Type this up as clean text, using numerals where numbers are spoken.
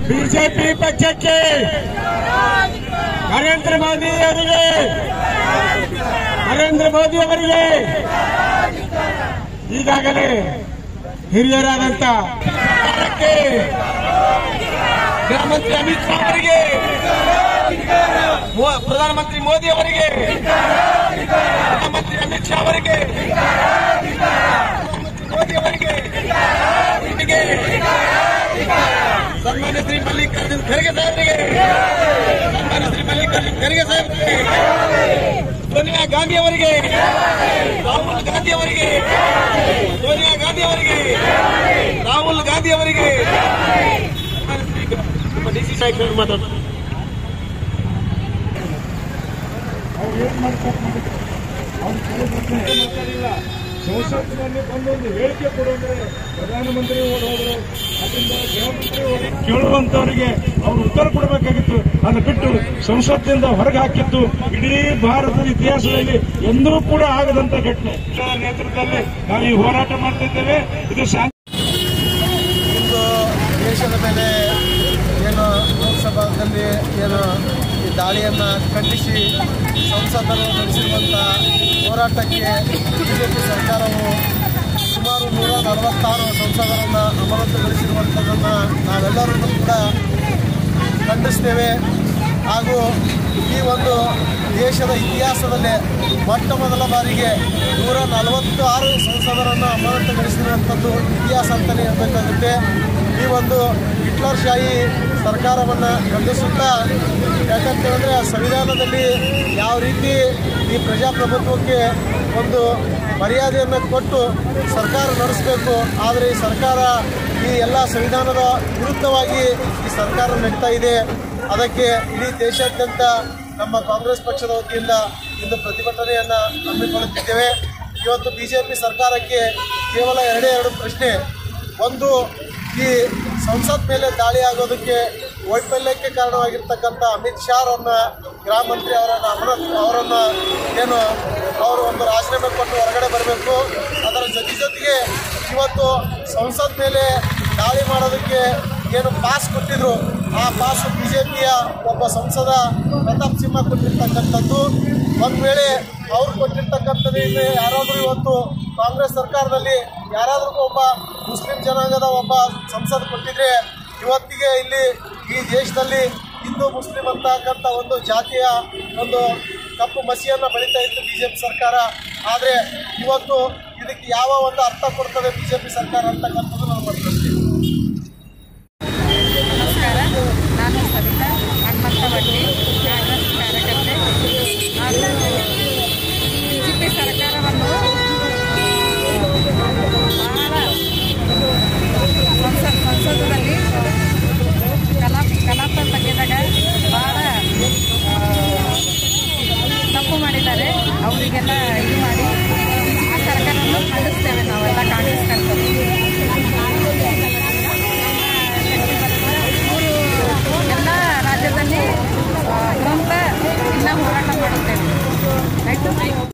BJP ಪಕ್ಷಕ್ಕೆ ನರೇಂದ್ರ ಮೋದಿ ಅವರಿಗೆ ಈಗಾಗಲೇ ಹಿರಿಯರಾದಂತ ಗೃಹ ಮಂತ್ರಿ ಅಮಿತ್ ಶಾ ಅವರಿಗೆ, ಪ್ರಧಾನಮಂತ್ರಿ ಮೋದಿ ಅವರಿಗೆ, ಗೃಹ ಮಂತ್ರಿ ಅಮಿತ್ ಶಾ ಅವರಿಗೆ, ಮೋದಿ ಅವರಿಗೆ, ಸನ್ಮಾನ್ಯ ಶ್ರೀ ಮಲ್ಲಿಕಾರ್ಜುನ್ ಖರ್ಗೆ ಸಾಹೇಬರಿಗೆ, ಸೋನಿಯಾ ಗಾಂಧಿ ಅವರಿಗೆ, ರಾಹುಲ್ ಗಾಂಧಿ ಅವರಿಗೆ, ಸೋನಿಯಾ ಗಾಂಧಿ ಅವರಿಗೆ, ರಾಹುಲ್ ಗಾಂಧಿ ಅವರಿಗೆ, ಡಿಸಿ ಸಾಹೇಬ್ ಮಾತಾಡ್ತಾರೆ. ಸಂಸತ್ತಿನಲ್ಲಿ ಬಂದೊಂದು ಹೇಳಿಕೆ ಕೊಡೋದ್ರೆ ಪ್ರಧಾನಮಂತ್ರಿ ಹೋದ್ರು, ಅದರಿಂದ ಗೃಹಮಂತ್ರಿ ಕೇಳುವಂತವರಿಗೆ ಅವರು ಉತ್ತರ ಕೊಡಬೇಕಾಗಿತ್ತು. ಅದನ್ನು ಬಿಟ್ಟು ಸಂಸತ್ತಿನಿಂದ ಹೊರಗೆ ಹಾಕಿತ್ತು. ಇಡೀ ಭಾರತದ ಇತಿಹಾಸದಲ್ಲಿ ಎಂದೂ ಕೂಡ ಆಗದಂತ ಘಟನೆ. ನೇತೃತ್ವದಲ್ಲಿ ನಾವು ಈ ಹೋರಾಟ ಮಾಡ್ತಿದ್ದೇವೆ. ಇದು ಇಂದು ದೇಶದ ಮೇಲೆ ಏನು ಲೋಕಸಭಾದಲ್ಲಿ ಏನು ಈ ದಾಳಿಯನ್ನು ಖಂಡಿಸಿ ಸಂಸದರು ನಡೆಸಿರುವಂಥ ಹೋರಾಟಕ್ಕೆ ಬಿಜೆಪಿ ಸರ್ಕಾರವು ಸುಮಾರು 146 ಸಂಸದರನ್ನು ಅಮಾನತುಗೊಳಿಸಿರುವಂಥದ್ದನ್ನು ನಾವೆಲ್ಲರೂ ಕೂಡ ಖಂಡಿಸ್ತೇವೆ. ಹಾಗೂ ಈ ಒಂದು ದೇಶದ ಇತಿಹಾಸದಲ್ಲೇ ಮೊಟ್ಟ ಮೊದಲ ಬಾರಿಗೆ 146 ಸಂಸದರನ್ನು ಅಮಾನತುಗೊಳಿಸಿರುವಂಥದ್ದು ಇತಿಹಾಸ ಅಂತಲೇ ಹೇಳಬೇಕಾಗುತ್ತೆ. ಈ ಒಂದು ಹಿಟ್ಲರ್ಶಾಹಿ ಸರ್ಕಾರವನ್ನು ಖಂಡಿಸುತ್ತಾ, ಯಾಕಂತೇಳಿದ್ರೆ ಸಂವಿಧಾನದಲ್ಲಿ ಯಾವ ರೀತಿ ಈ ಪ್ರಜಾಪ್ರಭುತ್ವಕ್ಕೆ ಒಂದು ಮರ್ಯಾದೆಯನ್ನು ಕೊಟ್ಟು ಸರ್ಕಾರ ನಡೆಸಬೇಕು, ಆದರೆ ಈ ಸರ್ಕಾರ ಈ ಎಲ್ಲ ಸಂವಿಧಾನದ ವಿರುದ್ಧವಾಗಿ ಈ ಸರ್ಕಾರ ನಡೀತಾ ಇದೆ. ಅದಕ್ಕೆ ಇಡೀ ದೇಶಾದ್ಯಂತ ನಮ್ಮ ಕಾಂಗ್ರೆಸ್ ಪಕ್ಷದ ವತಿಯಿಂದ ಇಂದು ಪ್ರತಿಭಟನೆಯನ್ನು ಹಮ್ಮಿಕೊಳ್ಳುತ್ತಿದ್ದೇವೆ. ಇವತ್ತು ಬಿಜೆಪಿ ಸರ್ಕಾರಕ್ಕೆ ಕೇವಲ ಎರಡು ಪ್ರಶ್ನೆ. ಒಂದು, ಈ ಸಂಸತ್ ಮೇಲೆ ದಾಳಿ ಆಗೋದಕ್ಕೆ ವೈಫಲ್ಯಕ್ಕೆ ಕಾರಣವಾಗಿರ್ತಕ್ಕಂಥ ಅಮಿತ್ ಶಾ ಅವರನ್ನ, ಗೃಹ ಮಂತ್ರಿ ಅವರನ್ನು ಏನು ಅವರು ಒಂದು ರಾಜೀನಾಮೆ ಕೊಟ್ಟು ಹೊರಗಡೆ ಬರಬೇಕು. ಅದರ ಜೊತೆಗೆ ಇವತ್ತು ಸಂಸತ್ ಮೇಲೆ ದಾಳಿ ಮಾಡೋದಕ್ಕೆ ಏನು ಪಾಸ್ ಕೊಟ್ಟಿದ್ರು, ಆ ಪಾಸು ಬಿಜೆಪಿಯ ಒಬ್ಬ ಸಂಸದ ಪ್ರತಾಪ್ ಸಿಂಹ ಕೊಟ್ಟಿರ್ತಕ್ಕಂಥದ್ದು. ಒಂದು ವೇಳೆ ಅವ್ರು ಕೊಟ್ಟಿರ್ತಕ್ಕಂಥದ್ದು ಯಾರಾದರೂ ಇವತ್ತು ಕಾಂಗ್ರೆಸ್ ಸರ್ಕಾರದಲ್ಲಿ ಯಾರಾದರೂ ಒಬ್ಬ ಮುಸ್ಲಿಂ ಜನಾಂಗದ ಒಬ್ಬ ಸಂಸದ ಕೊಟ್ಟಿದ್ರೆ ಇವತ್ತಿಗೆ ಇಲ್ಲಿ ಈ ದೇಶದಲ್ಲಿ ಹಿಂದೂ ಮುಸ್ಲಿಂ ಅಂತಕ್ಕಂಥ ಒಂದು ಜಾತಿಯ ಒಂದು ಕಪ್ಪು ಮಸಿಯನ್ನು ಬೆಳೀತಾ ಇತ್ತು ಬಿಜೆಪಿ ಸರ್ಕಾರ. ಆದರೆ ಇವತ್ತು ಇದಕ್ಕೆ ಯಾವ ಒಂದು ಅರ್ಥ ಕೊಡ್ತದೆ ಬಿಜೆಪಿ ಸರ್ಕಾರ ಅಂತಕ್ಕಂಥದ್ದು ನಾವು ಮಾಡ್ತೀವಿ.